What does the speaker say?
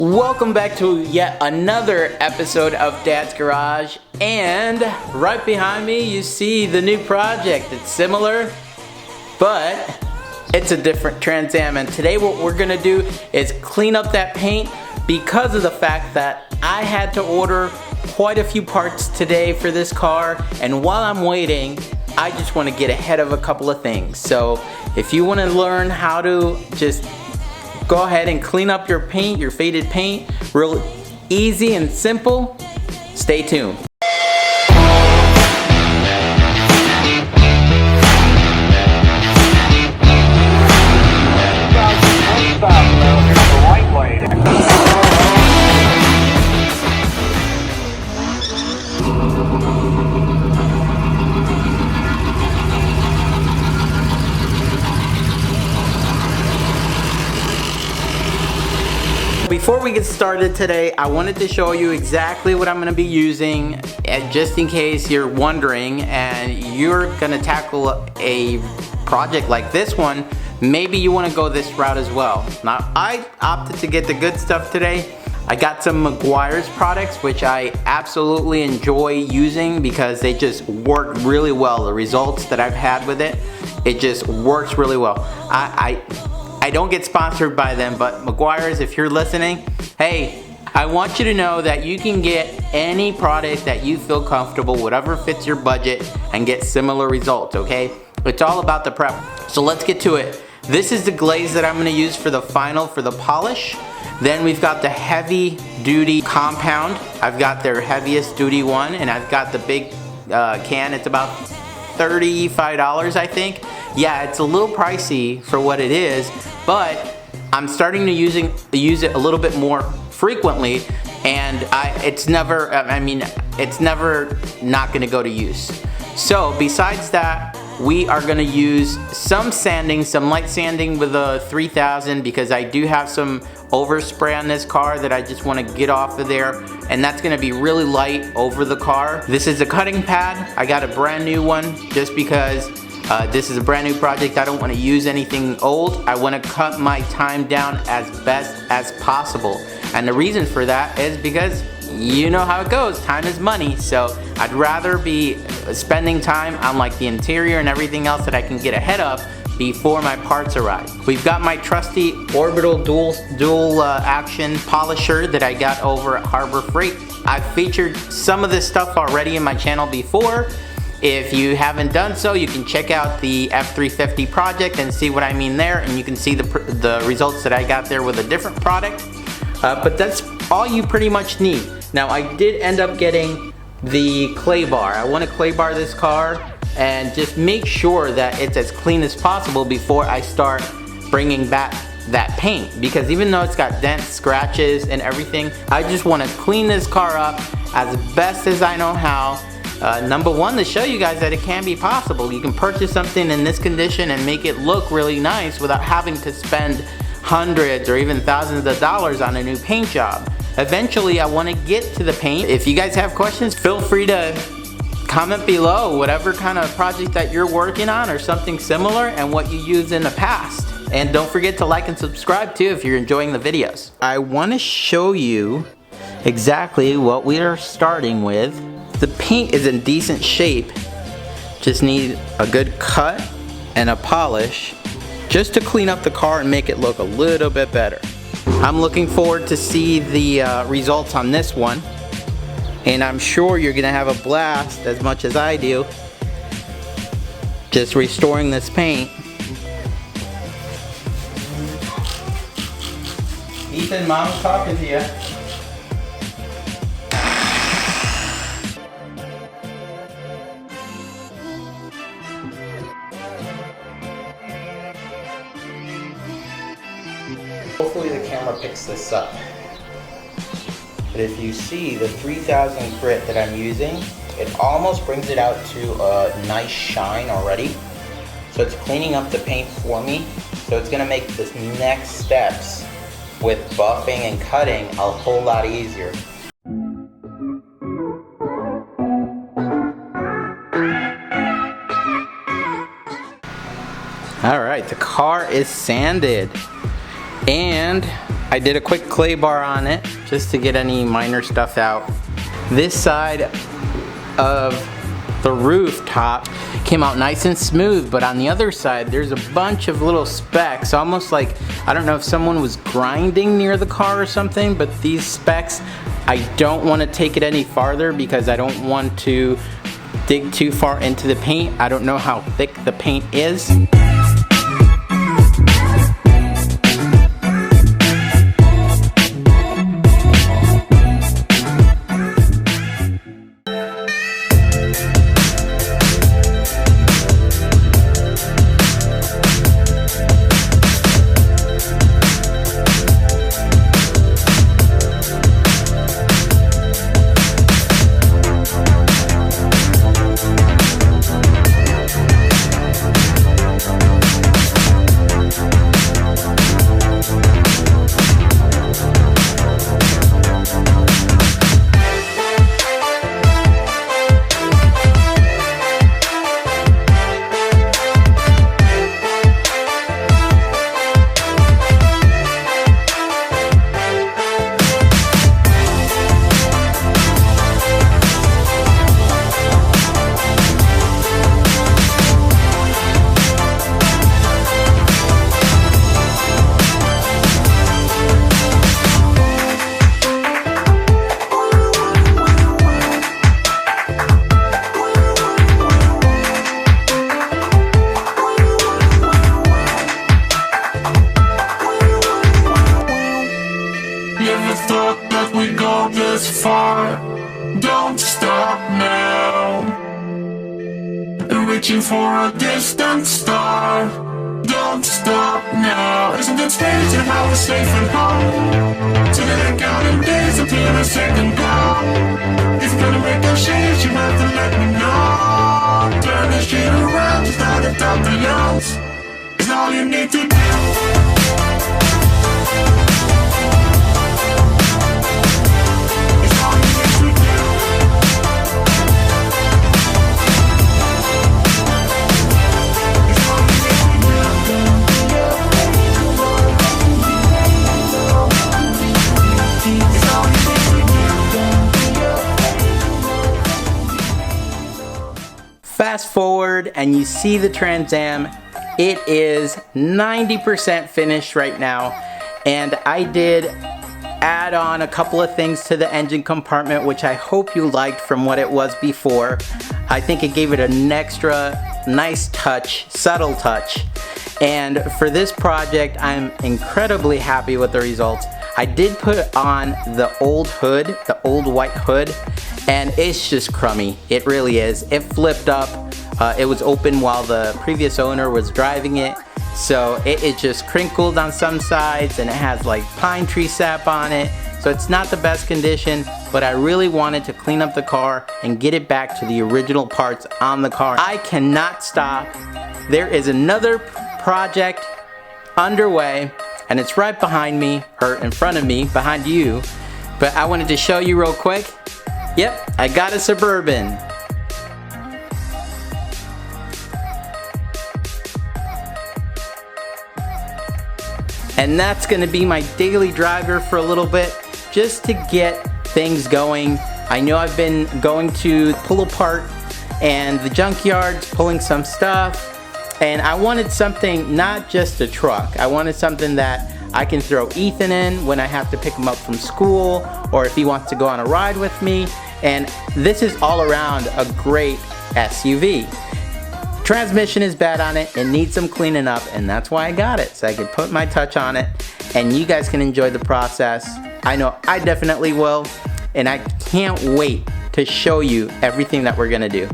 Welcome back to yet another episode of Dad's Garage, and right behind me you see the new project. It's similar, but it's a different Trans Am, and today what we're gonna do is clean up that paint because of the fact that I had to order quite a few parts today for this car, and while I'm waiting, I just want to get ahead of a couple of things. So if you want to learn how to just go ahead and clean up your paint, your faded paint, real easy and simple, stay tuned. Before we get started today, I wanted to show you exactly what I'm going to be using, just in case you're wondering and you're going to tackle a project like this one. Maybe you want to go this route as well. Now, I opted to get the good stuff today. I got some Meguiar's products, which I absolutely enjoy using because they just work really well. The results that I've had with it, it just works really well. I don't get sponsored by them, but Meguiar's, if you're listening, hey, I want you to know that you can get any product that you feel comfortable, whatever fits your budget, and get similar results, okay? It's all about the prep. So let's get to it. This is the glaze that I'm gonna use for the final, for the polish. Then we've got the heavy duty compound. I've got their heaviest duty one, and I've got the big can. It's about $35, I think. Yeah, it's a little pricey for what it is, but I'm starting to use it a little bit more frequently, and it's never not gonna go to use. So besides that, we are gonna use some sanding, some light sanding with a 3000, because I do have some overspray on this car that I just want to get off of there, and that's going to be really light over the car. This is a cutting pad. I got a brand new one just because this is a brand new project. I don't want to use anything old. I want to cut my time down as best as possible, and the reason for that is because you know how it goes. Time is money, so I'd rather be spending time on like the interior and everything else that I can get ahead of before my parts arrive. We've got my trusty orbital dual action polisher that I got over at Harbor Freight. I've featured some of this stuff already in my channel before. If you haven't done so, you can check out the F350 project and see what I mean there, and you can see the results that I got there with a different product. But that's all you pretty much need. Now, I did end up getting the clay bar. I want to clay bar this car and just make sure that it's as clean as possible before I start bringing back that paint, because even though it's got dents, scratches, and everything, I just want to clean this car up as best as I know how. Number one, to show you guys that it can be possible. You can purchase something in this condition and make it look really nice without having to spend hundreds or even thousands of dollars on a new paint job. Eventually, I want to get to the paint. If you guys have questions, feel free to comment below whatever kind of project that you're working on or something similar and what you used in the past. And don't forget to like and subscribe too if you're enjoying the videos. I want to show you exactly what we are starting with. The paint is in decent shape. Just need a good cut and a polish just to clean up the car and make it look a little bit better. I'm looking forward to see the results on this one, and I'm sure you're gonna have a blast as much as I do just restoring this paint. Ethan, Mom's talking to you. Hopefully the camera picks this up. But if you see the 3000 grit that I'm using, it almost brings it out to a nice shine already. So it's cleaning up the paint for me. So it's gonna make this next steps with buffing and cutting a whole lot easier. Alright, the car is sanded. And I did a quick clay bar on it just to get any minor stuff out. This side of the rooftop came out nice and smooth, but on the other side there's a bunch of little specks, almost like, I don't know if someone was grinding near the car or something, but these specks, I don't want to take it any farther because I don't want to dig too far into the paint. I don't know how thick the paint is. Don't stop now. Reaching for a distant star. Don't stop now. Isn't it strange how we're safe and home? So that I counting days until a second glow. If you're gonna make a change, you have to let me know. Turn this shit around, just out of top the lungs. It's all you need to do. Fast forward and you see the Trans Am. It is 90% finished right now, and I did add on a couple of things to the engine compartment, which I hope you liked from what it was before. I think it gave it an extra nice touch, subtle touch. And for this project, I'm incredibly happy with the results. I did put on the old hood, the old white hood, and it's just crummy. It really is. It flipped up. It was open while the previous owner was driving it. So it just crinkled on some sides, and it has like pine tree sap on it. So it's not the best condition, but I really wanted to clean up the car and get it back to the original parts on the car. I cannot stop. There is another project underway, and it's right behind me, or in front of me, behind you. But I wanted to show you real quick. Yep, I got a Suburban. And that's gonna be my daily driver for a little bit, just to get things going. I know I've been going to pull apart and the junkyards, pulling some stuff, and I wanted something, not just a truck. I wanted something that I can throw Ethan in when I have to pick him up from school, or if he wants to go on a ride with me. And this is all around a great SUV. Transmission is bad on it, it needs some cleaning up, and that's why I got it, so I could put my touch on it and you guys can enjoy the process. I know I definitely will, and I can't wait to show you everything that we're gonna do.